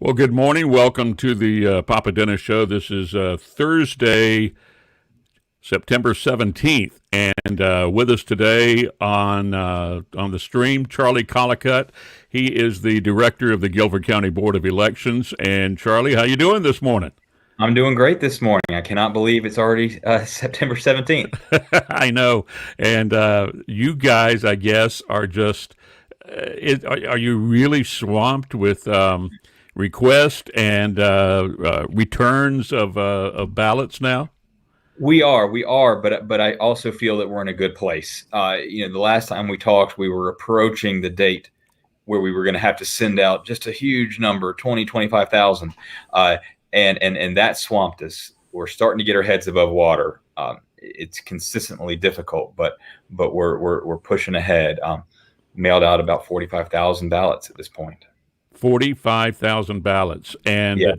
Well, good morning. Welcome to the Papa Dennis Show. This is Thursday, September 17th. And with us today on the stream, Charlie Collicutt. He is the director of the Guilford County Board of Elections. And Charlie, how you doing this morning? I'm doing great this morning. I cannot believe it's already September 17th. I know. And you guys, I guess, are just, are you really swamped with requests and returns of ballots now? We are, but I also feel that we're in a good place. The last time we talked, we were approaching the date where we were going to have to send out just a huge number, 25,000, and that swamped us. We're starting to get our heads above water. It's consistently difficult, but we're pushing ahead. Mailed out about 45,000 ballots at this point. 45,000 ballots, and Yeah.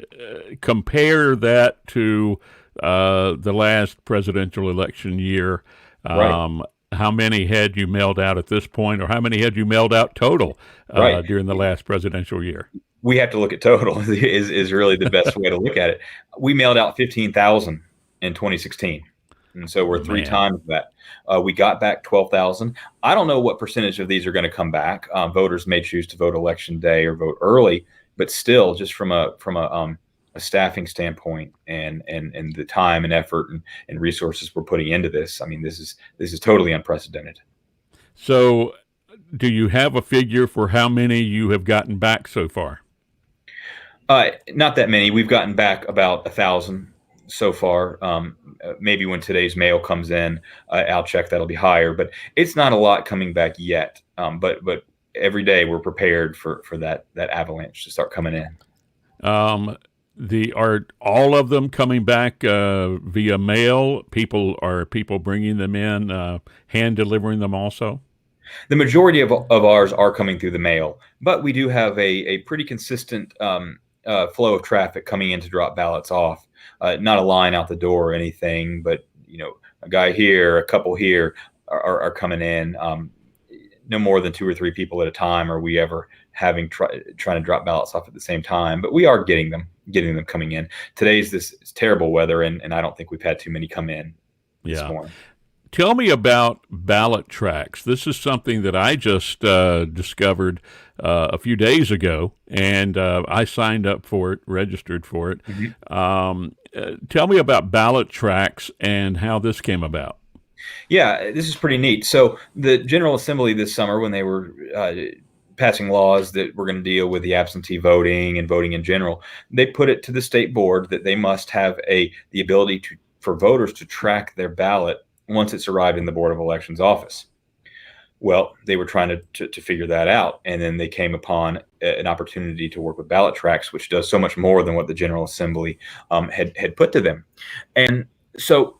Compare that to the last presidential election year. Right. How many had you mailed out at this point, or how many had you mailed out total Right. during the last presidential year? We have to look at total is really the best way to look at it. We mailed out 15,000 in 2016. And so we're three Man. times that. We got back 12,000. I don't know what percentage of these are going to come back. Voters may choose to vote election day or vote early, but still, just from a staffing standpoint and the time and effort and resources we're putting into this, I mean, this is totally unprecedented. So, do you have a figure for how many you have gotten back so far? Not that many. We've gotten back about 1,000 so far. Maybe when today's mail comes in, I'll check, that'll be higher, but it's not a lot coming back yet. But every day we're prepared for that avalanche to start coming in. Are all of them coming back via mail? Are people bringing them in, hand delivering them also? The majority of ours are coming through the mail, but we do have a pretty consistent flow of traffic coming in to drop ballots off. Not a line out the door or anything, but a guy here, a couple here are coming in. No more than 2 or 3 people at a time are we ever having trying to drop ballots off at the same time. But we are getting them coming in. Today's this terrible weather, and I don't think we've had too many come in this morning. Tell me about Ballot Tracks. This is something that I just discovered a few days ago, and I signed up for it, registered for it. Mm-hmm. Tell me about Ballot Tracks and how this came about. Yeah, this is pretty neat. So the General Assembly this summer, when they were passing laws that were going to deal with the absentee voting and voting in general, they put it to the state board that they must have the ability for voters to track their ballot once it's arrived in the Board of Elections office. Well, they were trying to figure that out, and then they came upon an opportunity to work with Ballot Tracks, which does so much more than what the General Assembly had put to them. And so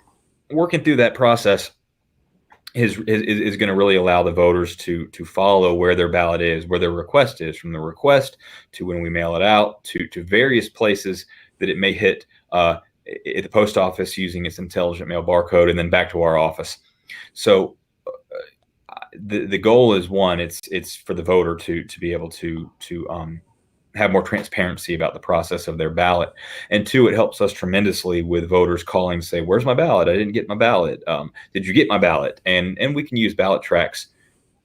working through that process is going to really allow the voters to follow where their ballot is, where their request is, from the request to when we mail it out to various places that it may hit at the post office using its intelligent mail barcode, and then back to our office. So the goal is, one, it's for the voter to be able to have more transparency about the process of their ballot, and two, it helps us tremendously with voters calling to say, "Where's my ballot? I didn't get my ballot. Did you get my ballot?" And we can use Ballot Tracks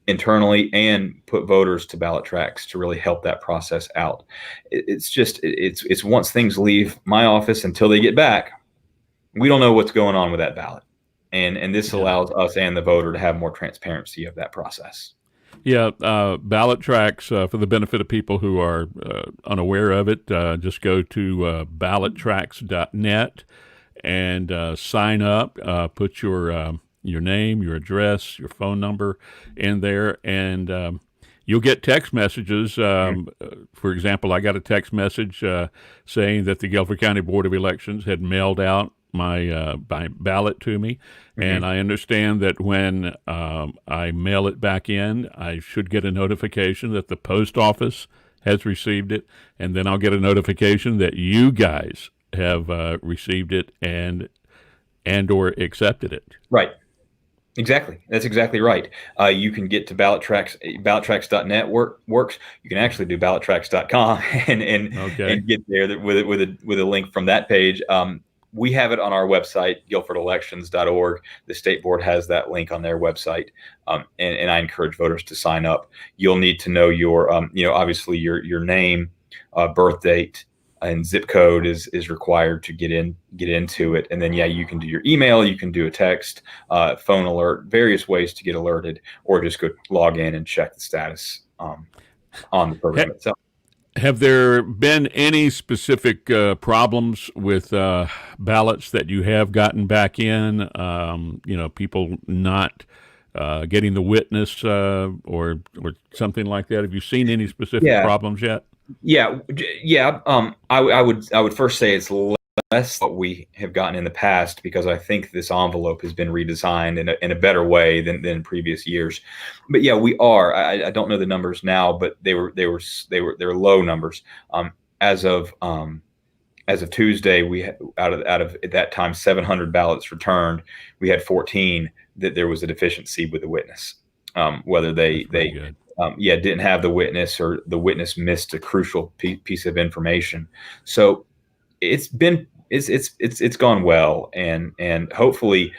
internally and put voters to Ballot Tracks to really help that process out. It's once things leave my office until they get back, we don't know what's going on with that ballot. And this allows us and the voter to have more transparency of that process. Yeah, Ballot Tracks, for the benefit of people who are unaware of it, just go to ballottracks.net and sign up, put your name, your address, your phone number in there, and you'll get text messages. For example, I got a text message saying that the Guilford County Board of Elections had mailed out my ballot to me, and I understand that when I mail it back in, I should get a notification that the post office has received it, and then I'll get a notification that you guys have received it and or accepted it. Right. Exactly. That's exactly right. You can get to Ballot Tracks. BallotTracks.net works. You can actually do BallotTracks.com Okay. and get there with a link from that page. We have it on our website, GuilfordElections.org. The state board has that link on their website, and I encourage voters to sign up. You'll need to know your, obviously your name, birth date, and zip code is required to get into it. And then you can do your email, you can do a text, phone alert, various ways to get alerted, or just go log in and check the status on the program itself. Have there been any specific problems with ballots that you have gotten back in? People not getting the witness or something like that. Have you seen any specific problems yet? Yeah. I would first say it's less what we have gotten in the past, because I think this envelope has been redesigned in a better way than previous years. But yeah, we are. I don't know the numbers now, but they were low numbers. As of Tuesday, we had, out of at that time 700 ballots returned, we had 14 that there was a deficiency with the witness. Whether they didn't have the witness, or the witness missed a crucial piece of information. So it's gone well, and hopefully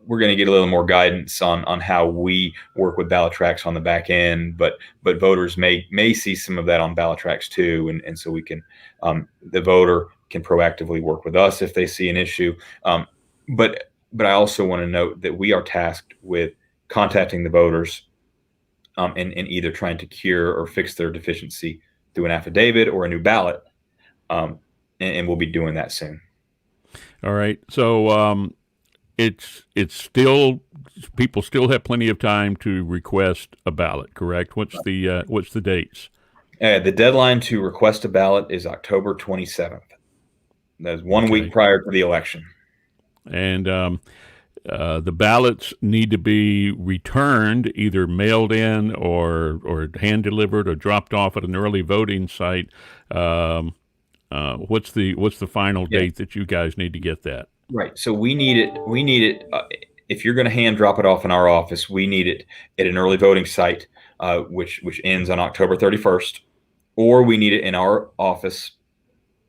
we're going to get a little more guidance on how we work with Ballot Tracks on the back end, but voters may see some of that on Ballot Tracks too, and so we can the voter can proactively work with us if they see an issue. But I also want to note that we are tasked with contacting the voters and either trying to cure or fix their deficiency through an affidavit or a new ballot, and we'll be doing that soon. All right. So it's still, people still have plenty of time to request a ballot, correct? What's the dates? The deadline to request a ballot is October 27th. That is 1 week prior to the election. And the ballots need to be returned, either mailed in or hand delivered or dropped off at an early voting site. What's the final date that you guys need to get that? Right. So we need it. If you're going to hand drop it off in our office, we need it at an early voting site, which ends on October 31st, or we need it in our office,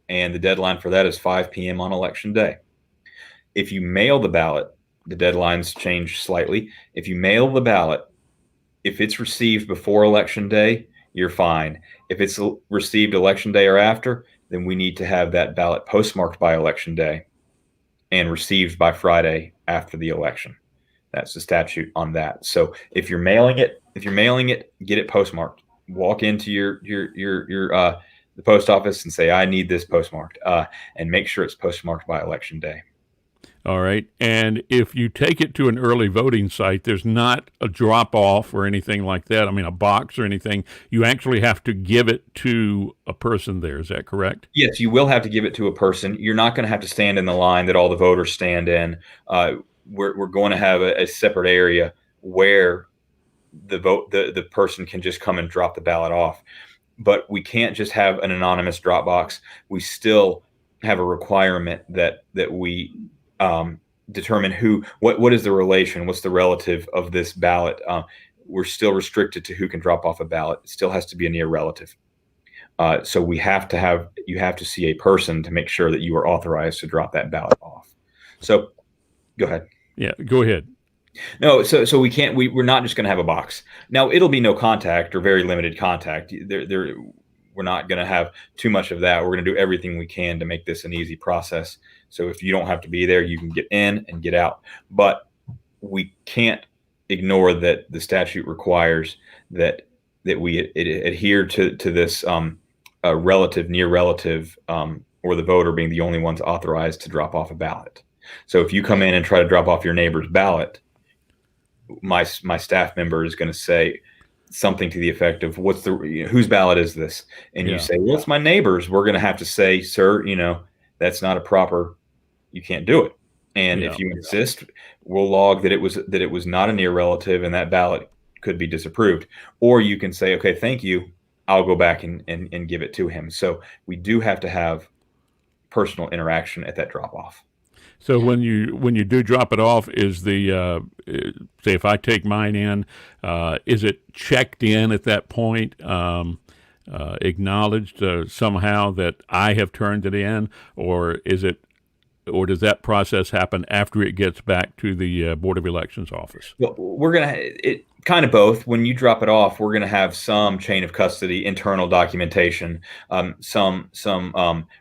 and the deadline for that is 5 p.m. on election day. If you mail the ballot, the deadlines change slightly. If you mail the ballot, if it's received before election day, you're fine. If it's received election day or after, then we need to have that ballot postmarked by election day and received by Friday after the election. That's the statute on that. So if you're mailing it, get it postmarked. Walk into the post office and say, I need this postmarked, and make sure it's postmarked by election day. All right. And if you take it to an early voting site, there's not a drop off or anything like that. I mean, a box or anything. You actually have to give it to a person there. Is that correct? Yes, you will have to give it to a person. You're not going to have to stand in the line that all the voters stand in. We're going to have a separate area where the person can just come and drop the ballot off. But we can't just have an anonymous drop box. We still have a requirement that we determine what is the relation, what's the relative of this ballot. We're still restricted to who can drop off a ballot. It still has to be a near relative. So you have to see a person to make sure that you are authorized to drop that ballot off. So go ahead. Yeah, go ahead. No, so we can't. We're not just going to have a box. Now it'll be no contact or very limited contact. We're not going to have too much of that. We're going to do everything we can to make this an easy process. So if you don't have to be there, you can get in and get out. But we can't ignore that the statute requires that we adhere to this relative, near relative, or the voter being the only ones authorized to drop off a ballot. So if you come in and try to drop off your neighbor's ballot, my staff member is going to say something to the effect of, whose ballot is this? And you say, well, it's my neighbor's. We're going to have to say, sir, that's not a proper, you can't do it. And if you insist, we'll log that it was not a near relative, and that ballot could be disapproved. Or you can say, okay, thank you, I'll go back and give it to him. So we do have to have personal interaction at that drop off. So when you do drop it off, is the say if I take mine in, is it checked in at that point, acknowledged somehow that I have turned it in, or is it, or does that process happen after it gets back to the Board of Elections office? Well, we're gonna it kind of both. When you drop it off, we're gonna have some chain of custody, internal documentation, some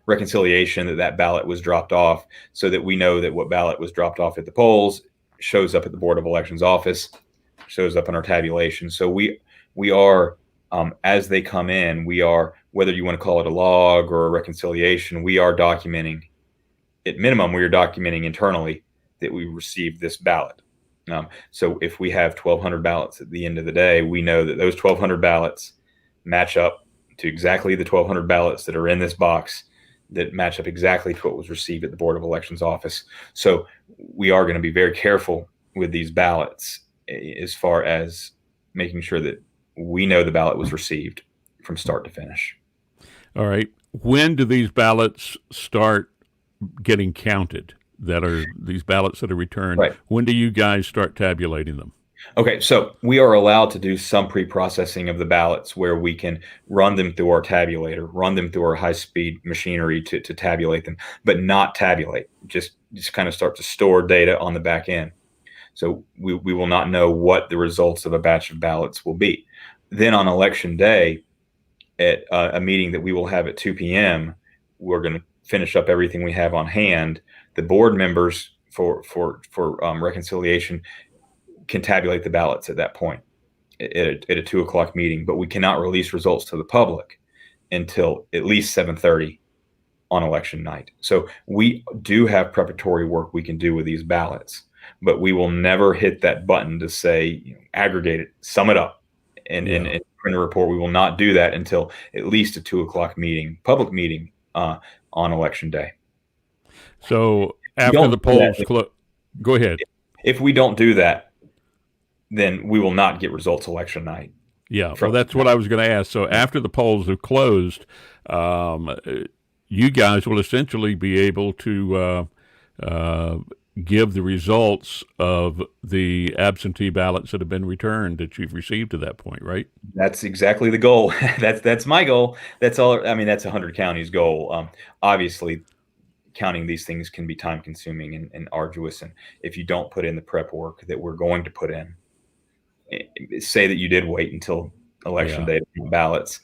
reconciliation that that ballot was dropped off, so that we know that what ballot was dropped off at the polls shows up at the Board of Elections office, shows up in our tabulation. So we are as they come in, we are, whether you want to call it a log or a reconciliation, we are documenting. At minimum, we are documenting internally that we received this ballot. So if we have 1,200 ballots at the end of the day, we know that those 1,200 ballots match up to exactly the 1,200 ballots that are in this box, that match up exactly to what was received at the Board of Elections office. So we are going to be very careful with these ballots as far as making sure that we know the ballot was received from start to finish. All right. When do these ballots start getting counted? That are these ballots that are returned. Right. When do you guys start tabulating them? Okay, so we are allowed to do some pre-processing of the ballots where we can run them through our tabulator, run them through our high-speed machinery to tabulate them, but not tabulate. Just kind of start to store data on the back end. So we will not know what the results of a batch of ballots will be. Then on election day, at a meeting that we will have at 2 p.m., we're going to finish up everything we have on hand. The board members for reconciliation can tabulate the ballots at that point at a 2 o'clock meeting, but we cannot release results to the public until at least 7:30 on election night. So we do have preparatory work we can do with these ballots, but we will never hit that button to say, aggregate it, sum it up, and print a report. We will not do that until at least a 2 o'clock meeting, public meeting on election day. So after the polls close, go ahead. If we don't do that, then we will not get results election night. Yeah, well, that's what I was going to ask. So after the polls are closed, you guys will essentially be able to give the results of the absentee ballots that have been returned that you've received to that point, right? That's exactly the goal. That's my goal. That's all. I mean, that's 100 counties' goal. Obviously, counting these things can be time consuming and arduous. And if you don't put in the prep work that we're going to put in, say that you did wait until election day to count ballots,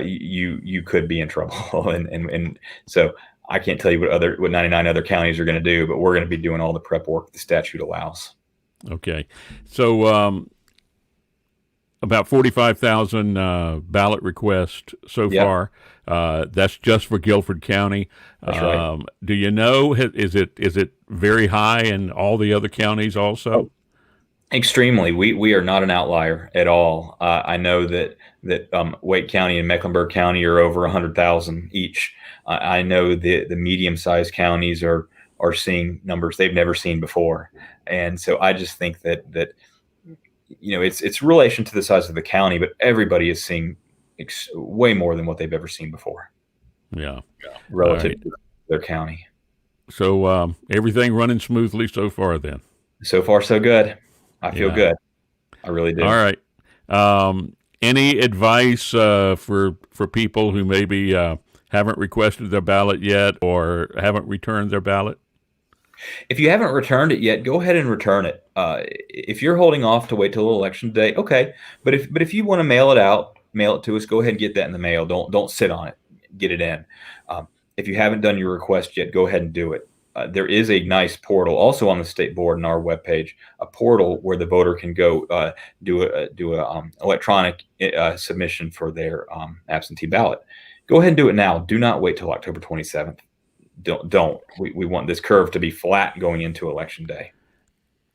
you could be in trouble. and so I can't tell you what 99 other counties are going to do, but we're going to be doing all the prep work the statute allows. Okay. So about 45,000 ballot requests so far. That's just for Guilford County. That's right. Do you know, is it very high in all the other counties also? Oh, extremely. We are not an outlier at all. I know that Wake County and Mecklenburg County are over 100,000 each. I know the medium-sized counties are seeing numbers they've never seen before, and so I just think that it's relation to the size of the county, but everybody is seeing way more than what they've ever seen before. Yeah, relative to their county. So everything running smoothly so far then? So far, so good. I feel good. I really do. All right. Any advice for people who maybe haven't requested their ballot yet or haven't returned their ballot? If you haven't returned it yet, go ahead and return it. If you're holding off to wait till election day, okay. But if you want to mail it to us, go ahead and get that in the mail. Don't sit on it. Get it in. If you haven't done your request yet, go ahead and do it. There is a nice portal also on the state board and our webpage, a portal where the voter can go do a electronic submission for their absentee ballot. Go ahead and do it now. Do not wait till October 27th. Don't. We want this curve to be flat going into election day.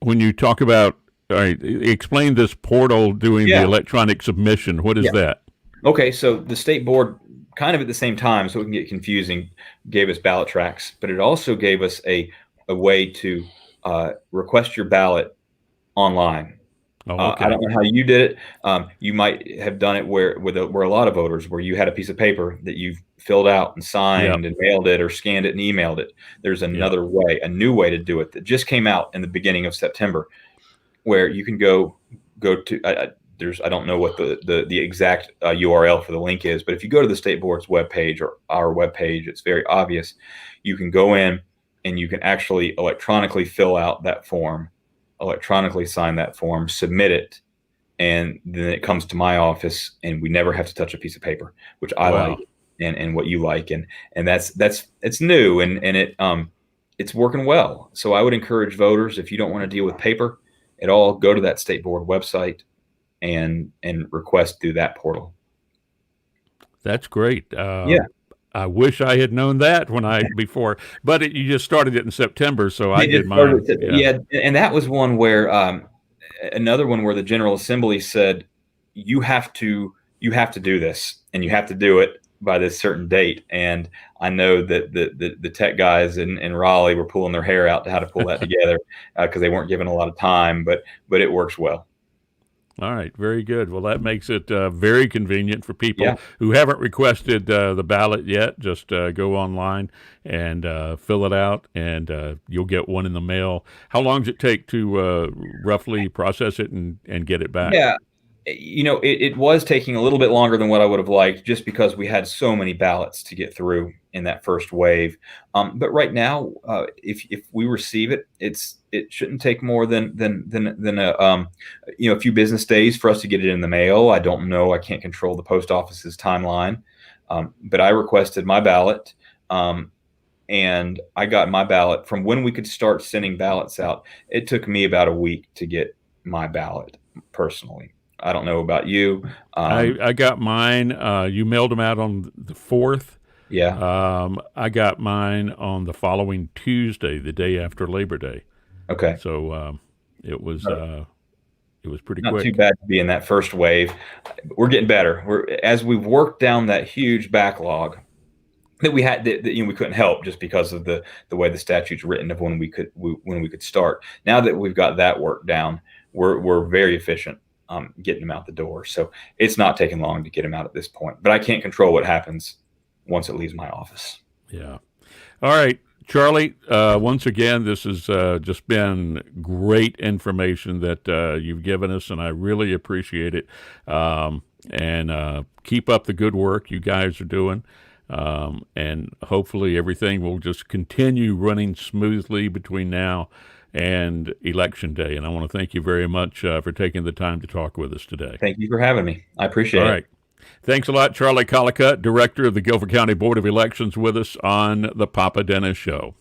When you talk about, all right, explain this portal doing the electronic submission. What is that? Okay, so the state board, kind of at the same time, so it can get confusing, gave us Ballot Tracks, but it also gave us a way to request your ballot online. Oh, I okay. don't know how you did it. You might have done it where a lot of voters, where you had a piece of paper that you filled out and Yep. signed and mailed it or scanned it and emailed it. There's Yep. another way, a new way to do it that just came out in the beginning of September, where you can go to. I don't know what the exact URL for the link is, but if you go to the state board's webpage or our webpage, it's very obvious. You can go in and you can actually electronically fill out that form, electronically sign that form, submit it, and then it comes to my office, and we never have to touch a piece of paper, which I like, Wow. and what you like, and that's it's new, and it's working well. So I would encourage voters, if you don't want to deal with paper at all, go to that state board website and request through that portal. That's great. Yeah, I wish I had known that when I before, but you just started it in September, so I they did just started. mine. Yeah. Yeah, and that was one where another one where the General Assembly said you have to do this, and you have to do it by this certain date. And I know that the tech guys in Raleigh were pulling their hair out to how to pull that together, because they weren't given a lot of time, but it works well. All right, very good. Well, that makes it very convenient for Yeah. people who haven't requested the ballot yet. Just go online and fill it out, and you'll get one in the mail. How long does it take to roughly process it and get it back? Yeah. It was taking a little bit longer than what I would have liked, just because we had so many ballots to get through in that first wave. But right now, if we receive it, it shouldn't take more than a few business days for us to get it in the mail. I don't know. I can't control the post office's timeline, but I requested my ballot. And I got my ballot from when we could start sending ballots out. It took me about a week to get my ballot personally. I don't know about you. I got mine. You mailed them out on the 4th. Yeah. I got mine on the following Tuesday, the day after Labor Day. Okay. So it was pretty Not too quick. bad to be in that first wave. We're getting better. As we've worked down that huge backlog that we had, that we couldn't help, just because of the way the statute's written of when we could start. Now that we've got that work down, we're very efficient getting them out the door. So it's not taking long to get them out at this point. But I can't control what happens once it leaves my office. Yeah. All right, Charlie. Once again, this has just been great information that you've given us, and I really appreciate it. And keep up the good work you guys are doing. And hopefully everything will just continue running smoothly between now and Election Day. And I want to thank you very much for taking the time to talk with us today. Thank you for having me. I All appreciate it. right. Thanks a lot, Charlie Collicutt, Director of the Guilford County Board of Elections, with us on the Papa Dennis Show.